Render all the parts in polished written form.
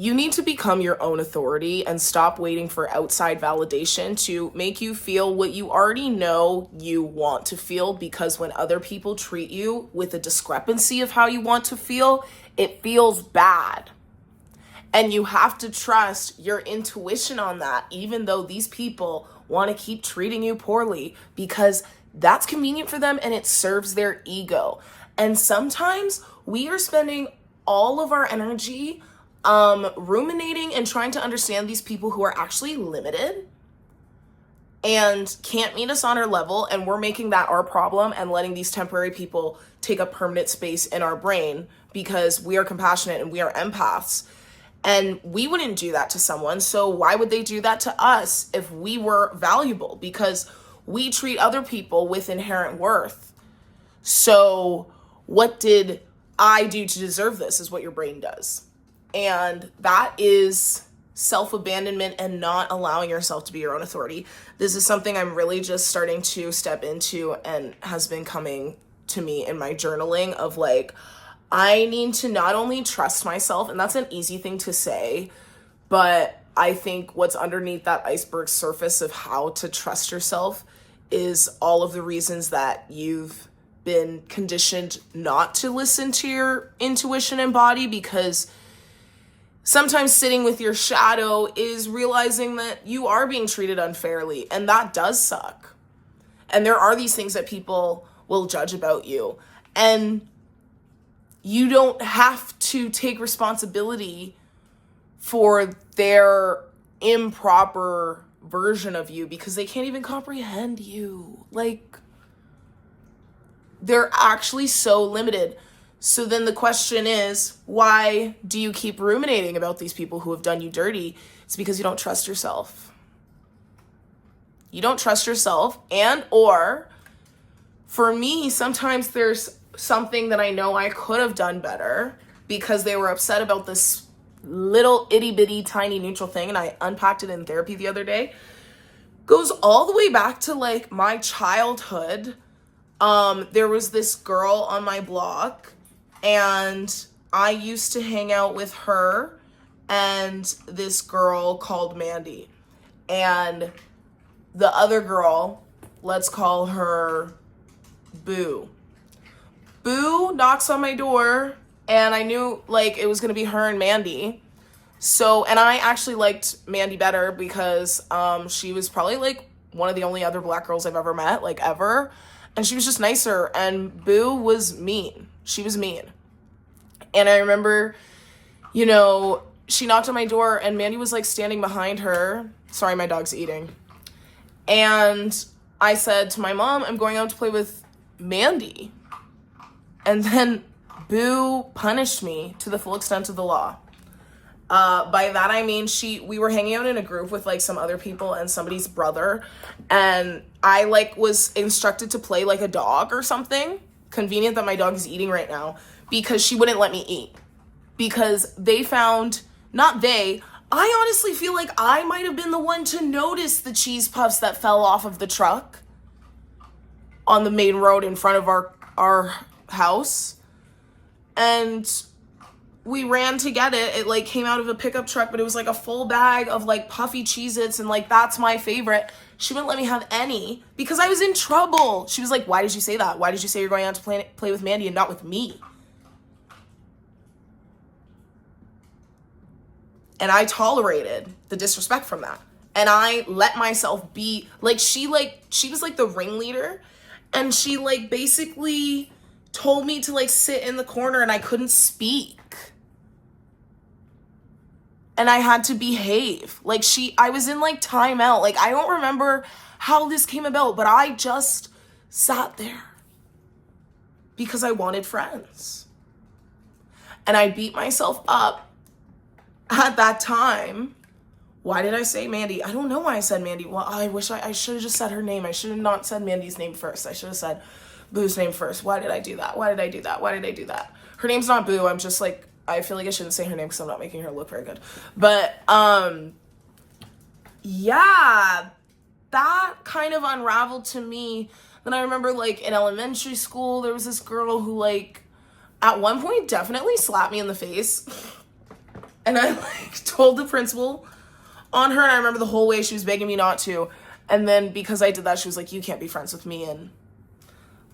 You need to become your own authority and stop waiting for outside validation to make you feel what you already know you want to feel, because when other people treat you with a discrepancy of how you want to feel, it feels bad. And you have to trust your intuition on that, even though these people want to keep treating you poorly, because that's convenient for them and it serves their ego. And sometimes we are spending all of our energy ruminating and trying to understand these people who are actually limited and can't meet us on our level, and we're making that our problem and letting these temporary people take up permanent space in our brain because we are compassionate and we are empaths. And we wouldn't do that to someone, so why would they do that to us if we were valuable? Because we treat other people with inherent worth. So what did I do to deserve this is what your brain does. And that is self-abandonment and not allowing yourself to be your own authority. This is something I'm really just starting to step into and has been coming to me in my journaling of like, I need to not only trust myself, and that's an easy thing to say, but I think what's underneath that iceberg surface of how to trust yourself is all of the reasons that you've been conditioned not to listen to your intuition and body, because sometimes sitting with your shadow is realizing that you are being treated unfairly, and that does suck. And there are these things that people will judge about you, and you don't have to take responsibility for their improper version of you because they can't even comprehend you. Like, they're actually so limited. So then the question is, why do you keep ruminating about these people who have done you dirty? It's because you don't trust yourself. You don't trust yourself, and or for me, sometimes there's something that I know I could have done better because they were upset about this little itty bitty tiny neutral thing, and I unpacked it in therapy the other day. Goes all the way back to like my childhood. There was this girl on my block, and I used to hang out with her and this girl called Mandy. And the other girl, let's call her Boo. Boo knocks on my door, and I knew like it was gonna be her and Mandy. So, and I actually liked Mandy better because she was probably like one of the only other black girls I've ever met, like ever. And she was just nicer, and Boo was mean. She was mean. And I remember, you know, she knocked on my door and Mandy was like standing behind her. Sorry, my dog's eating. And I said to my mom, I'm going out to play with Mandy. And then Boo punished me to the full extent of the law. By that I mean we were hanging out in a group with like some other people and somebody's brother, and I like was instructed to play like a dog or something. Convenient that my dog is eating right now, because she wouldn't let me eat. Because they found, not they, I honestly feel like I might have been the one to notice the cheese puffs that fell off of the truck on the main road in front of our house. And we ran to get it. It like came out of a pickup truck, but it was like a full bag of like puffy Cheez-Its, and like that's my favorite. She wouldn't let me have any because I was in trouble. She was like, why did you say that? Why did you say you're going out to play with Mandy and not with me? And I tolerated the disrespect from that. And I let myself be like, she was like the ringleader, and she like basically told me to like sit in the corner, and I couldn't speak. And I had to behave. Like I was in like timeout. Like I don't remember how this came about, but I just sat there because I wanted friends. And I beat myself up at that time. Why did I say Mandy? I don't know why I said Mandy. Well, I wish I should have just said her name. I should have not said Mandy's name first. I should have said Boo's name first. Why did I do that? Why did I do that? Why did I do that? Her name's not Boo. I'm just like, I feel like I shouldn't say her name because I'm not making her look very good. But, yeah, that kind of unraveled to me. Then I remember, like, in elementary school, there was this girl who, like, at one point definitely slapped me in the face. And I like told the principal on her, and I remember the whole way she was begging me not to. And then because I did that, she was like, you can't be friends with me and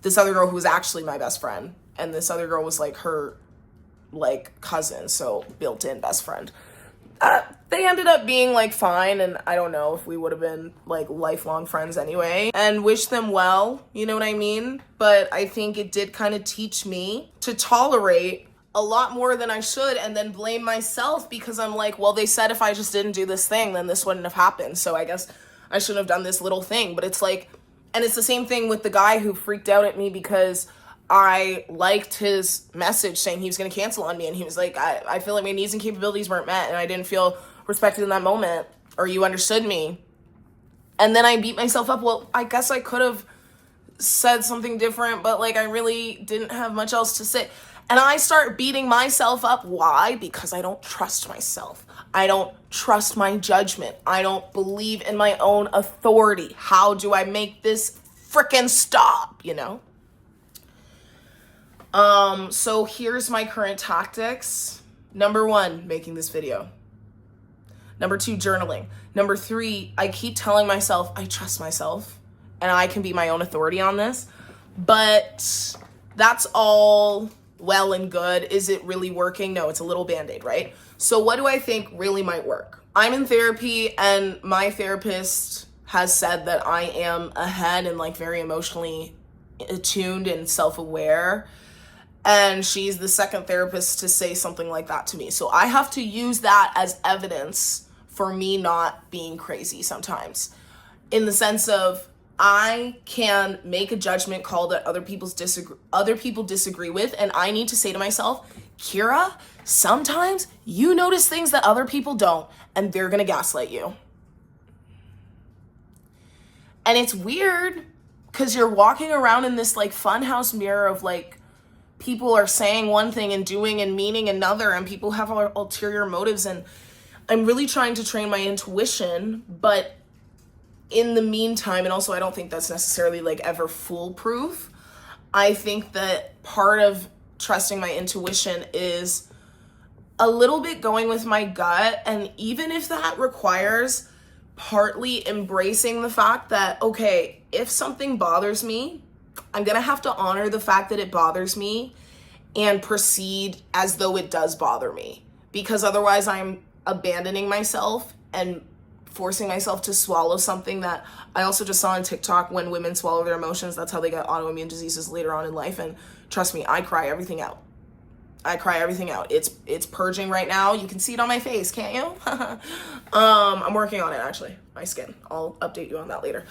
this other girl who was actually my best friend. And this other girl was like her like cousin, so built-in best friend. They ended up being like fine, and I don't know if we would have been like lifelong friends anyway, and wish them well, you know what I mean? But I think it did kind of teach me to tolerate a lot more than I should, and then blame myself because I'm like, well, they said if I just didn't do this thing, then this wouldn't have happened. So I guess I shouldn't have done this little thing. But it's like, and it's the same thing with the guy who freaked out at me because I liked his message saying he was going to cancel on me. And he was like, I feel like my needs and capabilities weren't met and I didn't feel respected in that moment, or you understood me. And then I beat myself up. Well, I guess I could have said something different, but like I really didn't have much else to say. And I start beating myself up. Why? Because I don't trust myself. I don't trust my judgment. I don't believe in my own authority. How do I make this frickin' stop, you know? So here's my current tactics. Number 1, making this video. Number 2, journaling. Number 3, I keep telling myself I trust myself and I can be my own authority on this. But that's all well and good. Is it really working? No, it's a little band-aid, right? So what do I think really might work? I'm in therapy and my therapist has said that I am ahead and like very emotionally attuned and self-aware. And she's the second therapist to say something like that to me. So I have to use that as evidence for me not being crazy sometimes. In the sense of I can make a judgment call that other people disagree with, and I need to say to myself, Kira, sometimes you notice things that other people don't, and they're gonna gaslight you. And it's weird because you're walking around in this like funhouse mirror of like people are saying one thing and doing and meaning another, and people have ulterior motives. And I'm really trying to train my intuition, but in the meantime, and also I don't think that's necessarily like ever foolproof. I think that part of trusting my intuition is a little bit going with my gut. And even if that requires partly embracing the fact that, okay, if something bothers me, I'm gonna have to honor the fact that it bothers me and proceed as though it does bother me. Because otherwise I'm abandoning myself and forcing myself to swallow something that I also just saw on TikTok. When women swallow their emotions, that's how they get autoimmune diseases later on in life. And trust me, I cry everything out. It's purging right now. You can see it on my face, can't you? I'm working on it, actually. My skin. I'll update you on that later.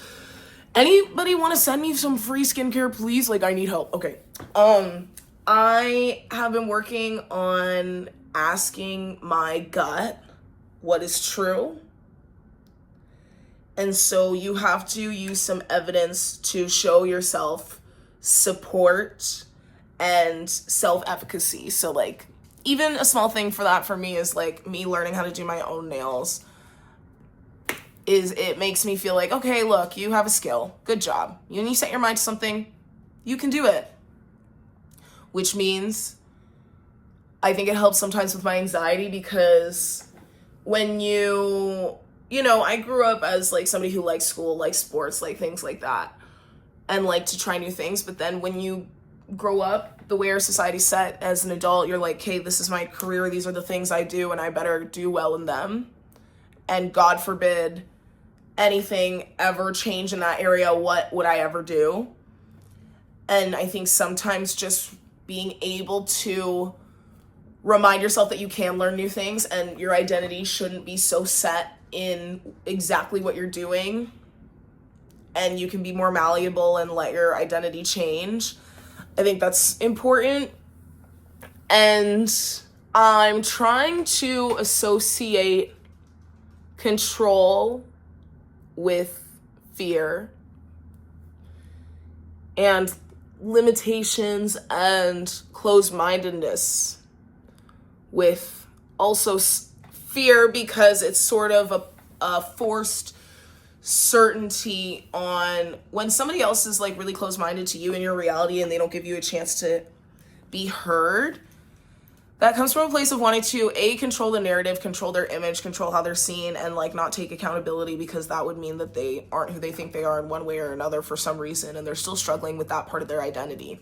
Anybody want to send me some free skincare, please? Like, I need help. Okay. I have been working on asking my gut what is true. And so you have to use some evidence to show yourself support and self-efficacy. So like even a small thing for that for me is like me learning how to do my own nails. It makes me feel like, okay, look, you have a skill. Good job. When you set your mind to something, you can do it. Which means I think it helps sometimes with my anxiety, because when you know, I grew up as like somebody who likes school, likes sports, like things like that, and like to try new things. But then when you grow up, the way our society's set as an adult, you're like, hey, this is my career. These are the things I do, and I better do well in them. And God forbid anything ever change in that area, what would I ever do? And I think sometimes just being able to remind yourself that you can learn new things and your identity shouldn't be so set in exactly what you're doing, and you can be more malleable and let your identity change. I think that's important. And I'm trying to associate control with fear and limitations and closed-mindedness with also fear, because it's sort of a forced certainty on when somebody else is like really close-minded to you in your reality and they don't give you a chance to be heard. That comes from a place of wanting to, A, control the narrative, control their image, control how they're seen, and like not take accountability, because that would mean that they aren't who they think they are in one way or another for some reason, and they're still struggling with that part of their identity.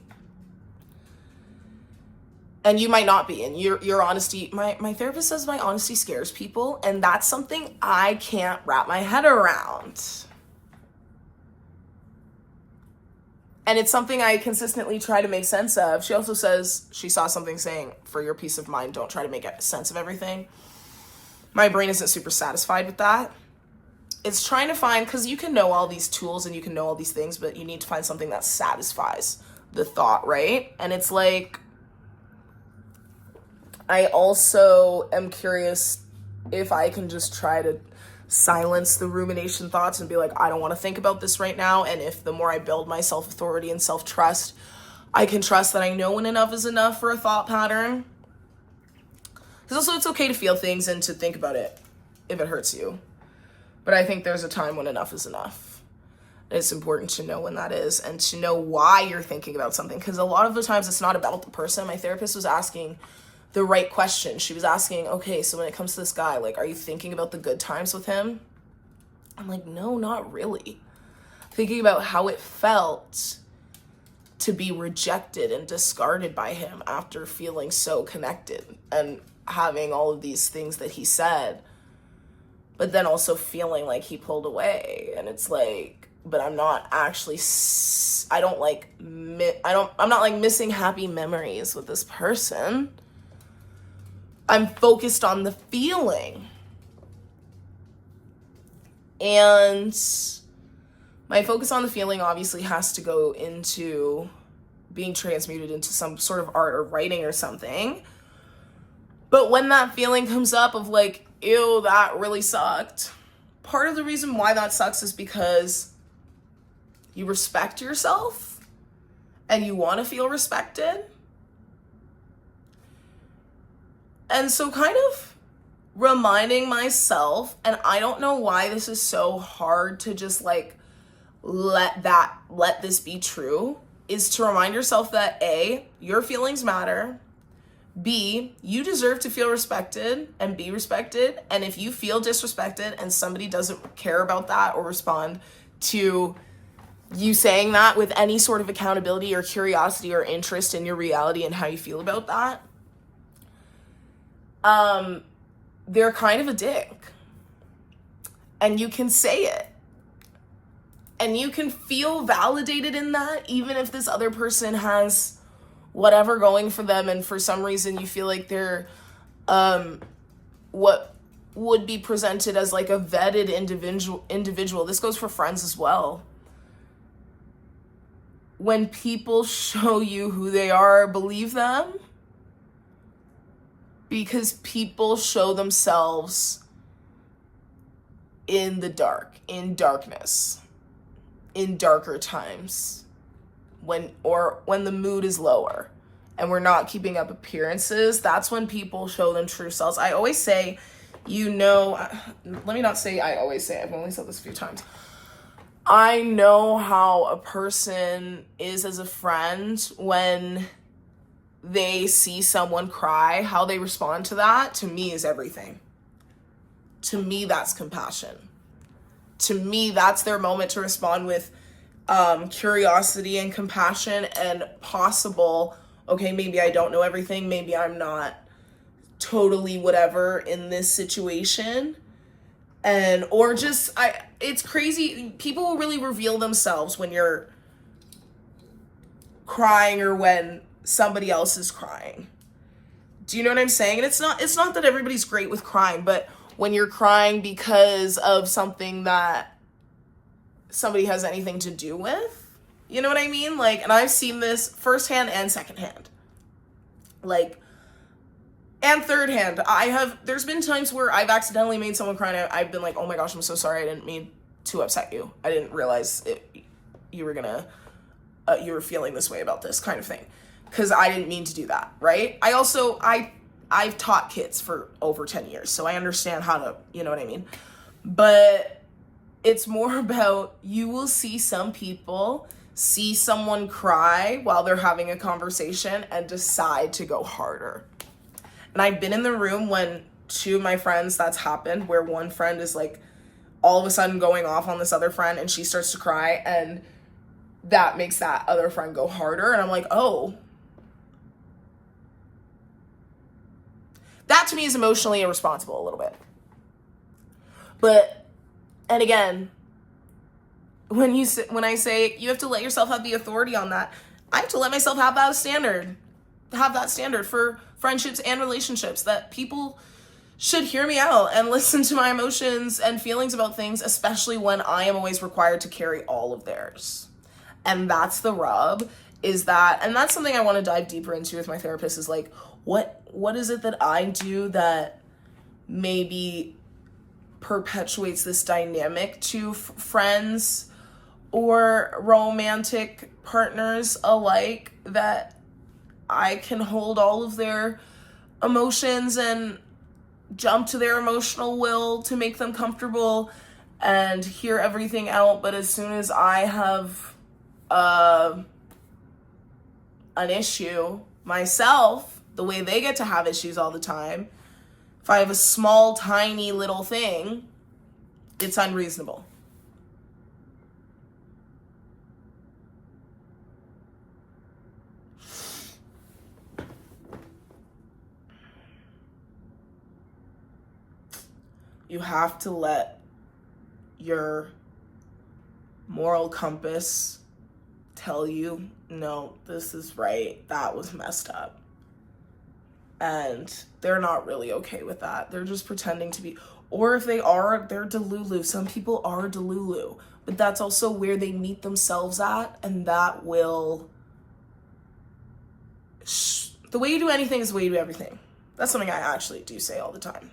And you might not be. And your honesty, my therapist says my honesty scares people, and that's something I can't wrap my head around. And it's something I consistently try to make sense of. She also says she saw something saying, for your peace of mind, don't try to make sense of everything. My brain isn't super satisfied with that. It's trying to find, because you can know all these tools and you can know all these things, but you need to find something that satisfies the thought, right? And it's like, I also am curious if I can just try to silence the rumination thoughts and be like, I don't want to think about this right now. And if the more I build my self-authority and self-trust, I can trust that I know when enough is enough for a thought pattern. Because also it's okay to feel things and to think about it if it hurts you. But I think there's a time when enough is enough. And it's important to know when that is and to know why you're thinking about something. Because a lot of the times it's not about the person. My therapist was asking the right question. She was asking, okay, so when it comes to this guy, like, are you thinking about the good times with him? I'm like, no, not really. Thinking about how it felt to be rejected and discarded by him after feeling so connected and having all of these things that he said, but then also feeling like he pulled away. And it's like, but I'm not actually, I'm not like missing happy memories with this person. I'm focused on the feeling. And my focus on the feeling obviously has to go into being transmuted into some sort of art or writing or something. But when that feeling comes up of like, ew, that really sucked, part of the reason why that sucks is because you respect yourself and you want to feel respected. And so kind of reminding myself, and I don't know why this is so hard to just like let this be true, is to remind yourself that A, your feelings matter. B, you deserve to feel respected and be respected. And if you feel disrespected and somebody doesn't care about that or respond to you saying that with any sort of accountability or curiosity or interest in your reality and how you feel about that, they're kind of a dick. And you can say it. And you can feel validated in that, even if this other person has whatever going for them, and for some reason you feel like they're what would be presented as like a vetted individual. This goes for friends as well. When people show you who they are, believe them. Because people show themselves in the dark, in darkness, in darker times, when the mood is lower and we're not keeping up appearances. That's when people show them true selves. I always say, let me not say I always say, I've only said this a few times. I know how a person is as a friend when they see someone cry. How they respond to that, to me, is everything. To me, that's compassion. To me, that's their moment to respond with curiosity and compassion and possible, okay, maybe I don't know everything. Maybe I'm not totally whatever in this situation. It's crazy. People will really reveal themselves when you're crying or when somebody else is crying. Do you know what I'm saying? And it's not that everybody's great with crying, but when you're crying because of something that somebody has anything to do with, you know what I mean? Like, and I've seen this firsthand and secondhand, like, and third hand. There's been times where I've accidentally made someone cry and I've been like, oh my gosh, I'm so sorry. I didn't mean to upset you. I didn't realize you were feeling this way about this kind of thing. Because I didn't mean to do that, right? I've taught kids for over 10 years, so I understand how to, you know what I mean? But it's more about, you will see some people see someone cry while they're having a conversation and decide to go harder. And I've been in the room when two of my friends, that's happened, where one friend is like all of a sudden going off on this other friend and she starts to cry, and that makes that other friend go harder. And I'm like, oh, that to me is emotionally irresponsible a little bit. But, and again, when I say you have to let yourself have the authority on that, I have to let myself have that standard for friendships and relationships, that people should hear me out and listen to my emotions and feelings about things, especially when I am always required to carry all of theirs. And that's the rub, is that, and that's something I want to dive deeper into with my therapist, is like, what is it that I do that maybe perpetuates this dynamic to friends or romantic partners alike, that I can hold all of their emotions and jump to their emotional will to make them comfortable and hear everything out. But as soon as I have an issue myself, the way they get to have issues all the time, if I have a small, tiny little thing, it's unreasonable. You have to let your moral compass tell you, no, this is right, that was messed up. And they're not really okay with that. They're just pretending to be, or if they are, they're delulu. Some people are delulu, but that's also where they meet themselves at, and that will, the way you do anything is the way you do everything. That's something I actually do say all the time.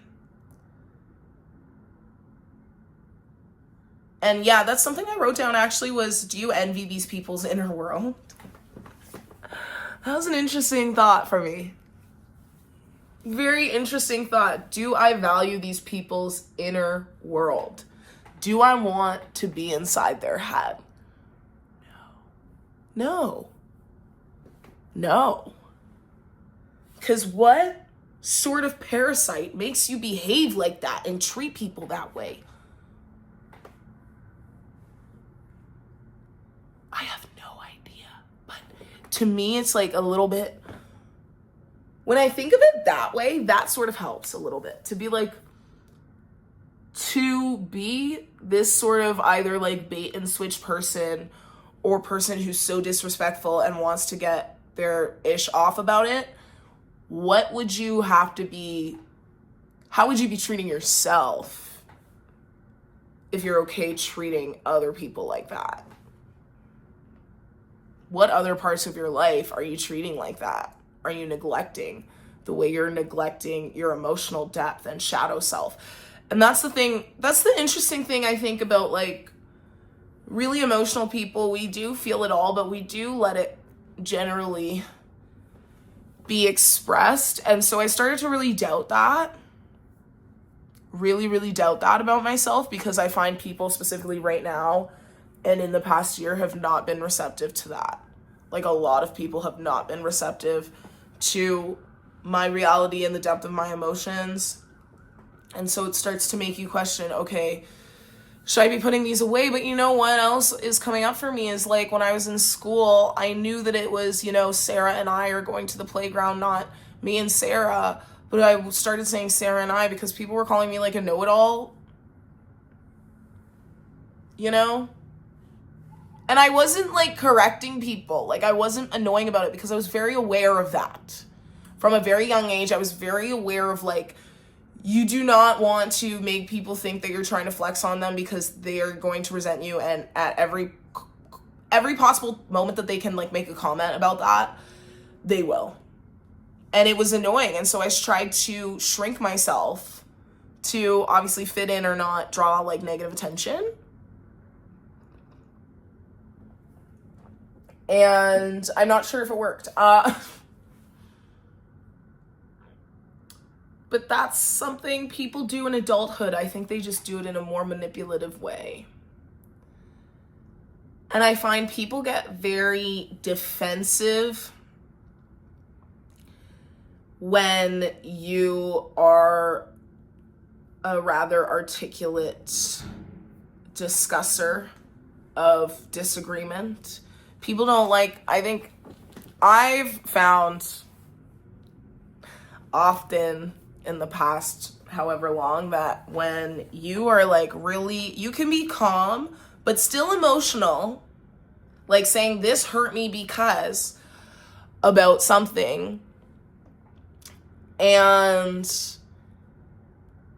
And yeah, that's something I wrote down actually, was, do you envy these people's inner world? That was an interesting thought for me. Very interesting thought. Do I value these people's inner world? Do I want to be inside their head? No. Because what sort of parasite makes you behave like that and treat people that way? I have no idea. But to me, it's like a little bit, when I think of it that way, that sort of helps a little bit. To be like, to be this sort of either like bait and switch person, or person who's so disrespectful and wants to get their ish off about it, what would you have to be, how would you be treating yourself if you're okay treating other people like that? What other parts of your life are you treating like that? Are you neglecting the way you're neglecting your emotional depth and shadow self? And that's the thing, that's the interesting thing I think about, like, really emotional people. We do feel it all, but we do let it generally be expressed. And so I started to really doubt that. Really doubt that about myself, because I find people specifically right now and in the past year have not been receptive to that. Like, a lot of people have not been receptive to my reality and the depth of my emotions. And so it starts to make you question, okay, should I be putting these away? But you know what else is coming up for me is, like, when I was in school, I knew that it was, you know, Sarah and I are going to the playground, not me and Sarah. But I started saying Sarah and I because people were calling me like a know-it-all, you know? And I wasn't like correcting people. Like, I wasn't annoying about it because I was very aware of that. From a very young age, I was very aware of, like, you do not want to make people think that you're trying to flex on them, because they are going to resent you. And at every possible moment that they can, like, make a comment about that, they will. And it was annoying. And so I tried to shrink myself to obviously fit in or not draw, like, negative attention. And I'm not sure if it worked. But that's something people do in adulthood. I think they just do it in a more manipulative way. And I find people get very defensive when you are a rather articulate discusser of disagreement. People don't like, I think I've found often in the past however long that when you are like really, you can be calm but still emotional, like saying this hurt me because about something, and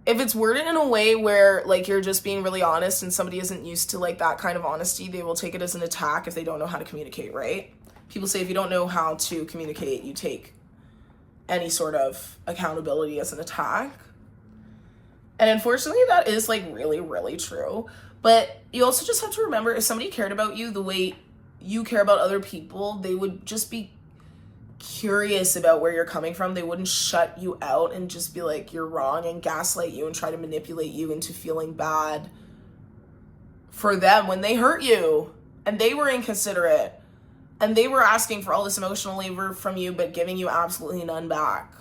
if it's worded in a way where like you're just being really honest and somebody isn't used to like that kind of honesty, they will take it as an attack if they don't know how to communicate, right? People say if you don't know how to communicate, you take any sort of accountability as an attack. And unfortunately, that is like really, really true. But you also just have to remember, if somebody cared about you the way you care about other people, they would just be curious about where you're coming from. They wouldn't shut you out and just be like, you're wrong, and gaslight you and try to manipulate you into feeling bad for them when they hurt you and they were inconsiderate and they were asking for all this emotional labor from you but giving you absolutely none back.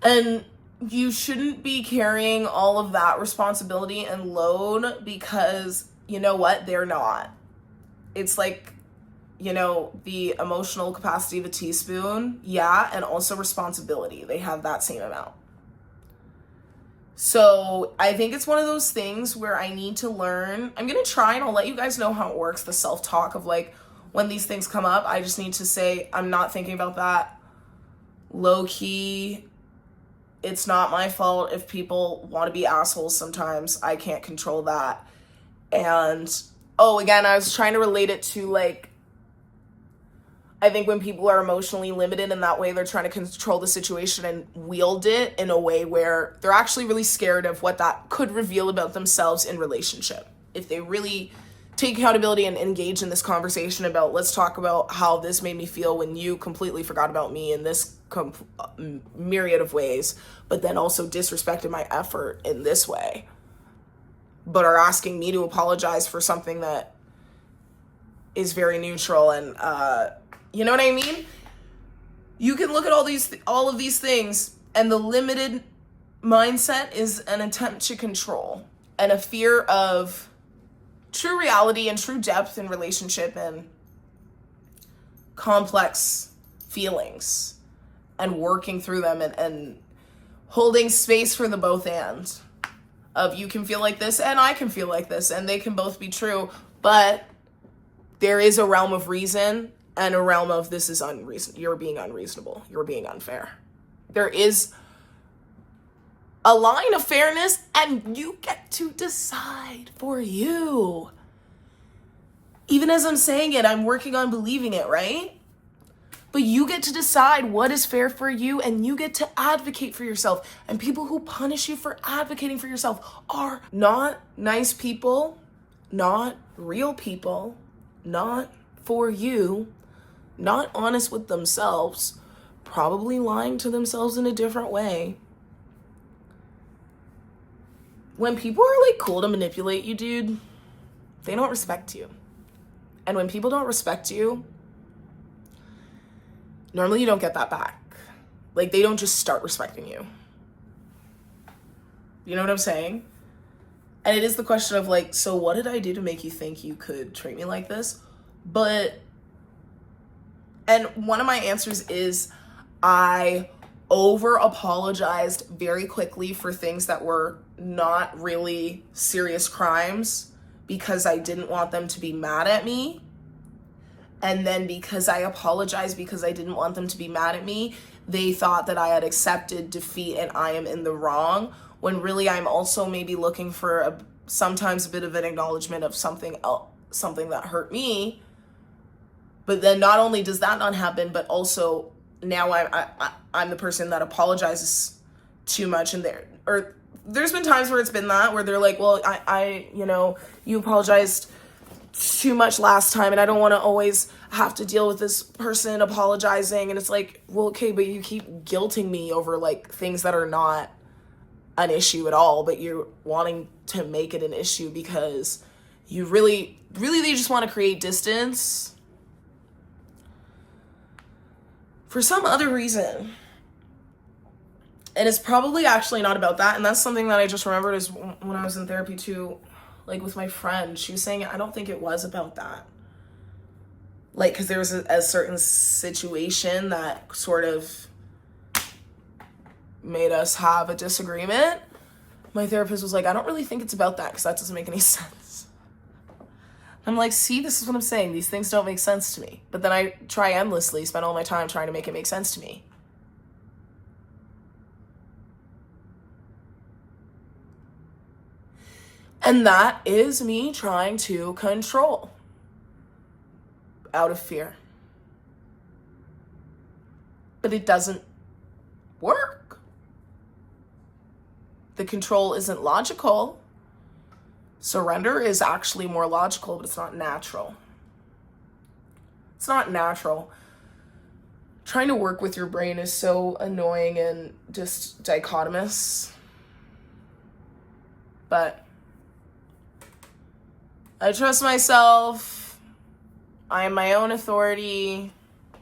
And you shouldn't be carrying all of that responsibility and load, because you know what? They're not. It's like, you know, the emotional capacity of a teaspoon, yeah, and also responsibility. They have that same amount. So I think it's one of those things where I need to learn. I'm going to try and I'll let you guys know how it works, the self-talk of like when these things come up, I just need to say, I'm not thinking about that. Low key, it's not my fault if people want to be assholes sometimes. I can't control that. And, oh, again, I was trying to relate it to like, I think when people are emotionally limited in that way, they're trying to control the situation and wield it in a way where they're actually really scared of what that could reveal about themselves in relationship. If they really take accountability and engage in this conversation about, let's talk about how this made me feel when you completely forgot about me in this myriad of ways, but then also disrespected my effort in this way, but are asking me to apologize for something that is very neutral. And you know what I mean? You can look at all of these things, and the limited mindset is an attempt to control and a fear of true reality and true depth in relationship and complex feelings and working through them and holding space for the both ends of, you can feel like this and I can feel like this, and they can both be true, but there is a realm of reason and a realm of, this is unreasonable. You're being unreasonable. You're being unfair. There is a line of fairness, and you get to decide for you. Even as I'm saying it, I'm working on believing it, right? But you get to decide what is fair for you, and you get to advocate for yourself. And people who punish you for advocating for yourself are not nice people, not real people, not for you, not honest with themselves, probably lying to themselves in a different way. When people are like cool to manipulate you, dude, they don't respect you. And when people don't respect you, normally you don't get that back. Like, they don't just start respecting you. You know what I'm saying? And it is the question of like, so what did I do to make you think you could treat me like this? And one of my answers is, I over apologized very quickly for things that were not really serious crimes because I didn't want them to be mad at me. And then because I apologized because I didn't want them to be mad at me, they thought that I had accepted defeat and I am in the wrong, when really I'm also maybe looking for sometimes a bit of an acknowledgement of something that hurt me. But then not only does that not happen, but also now I'm the person that apologizes too much, and there's been times where it's been that, where they're like, well, I you apologized too much last time and I don't want to always have to deal with this person apologizing. And it's like, well, okay, but you keep guilting me over like things that are not an issue at all, but you're wanting to make it an issue because you really they just want to create distance. for some other reason, and it's probably actually not about that, and that's something that I just remembered is when I was in therapy too, like with my friend, she was saying, I don't think it was about that. Like, because there was a certain situation that sort of made us have a disagreement. My therapist was like, I don't really think it's about that because that doesn't make any sense. I'm like, see, this is what I'm saying. These things don't make sense to me. But then I try endlessly, spend all my time trying to make it make sense to me. And that is me trying to control out of fear. But it doesn't work. The control isn't logical. Surrender is actually more logical, but it's not natural. It's not natural. Trying to work with your brain is so annoying and just dichotomous. But I trust myself. I am my own authority.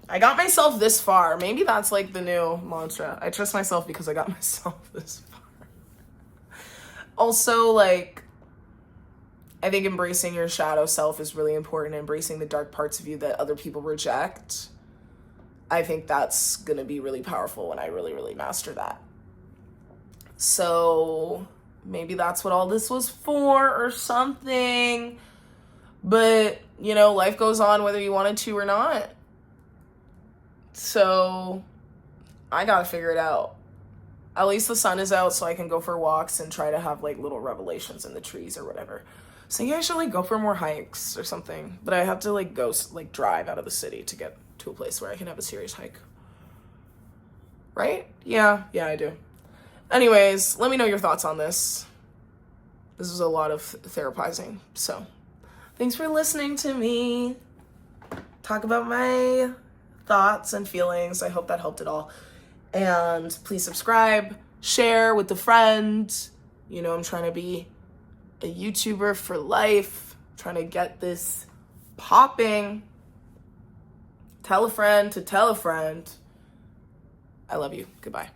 I got myself this far. Maybe that's like the new mantra. I trust myself because I got myself this far. Also, like, I think embracing your shadow self is really important. Embracing the dark parts of you that other people reject. I think that's going to be really powerful when I really, really master that. So maybe that's what all this was for or something. But, you know, life goes on whether you wanted to or not. So I got to figure it out. At least the sun is out so I can go for walks and try to have like little revelations in the trees or whatever. So yeah, I should like go for more hikes or something. But I have to like go like drive out of the city to get to a place where I can have a serious hike. Right? Yeah, I do. Anyways, let me know your thoughts on this. This is a lot of therapizing. So thanks for listening to me talk about my thoughts and feelings. I hope that helped at all. And please subscribe, share with a friend. You know, I'm trying to be a YouTuber for life, trying to get this popping. Tell a friend to tell a friend. I love you. Goodbye.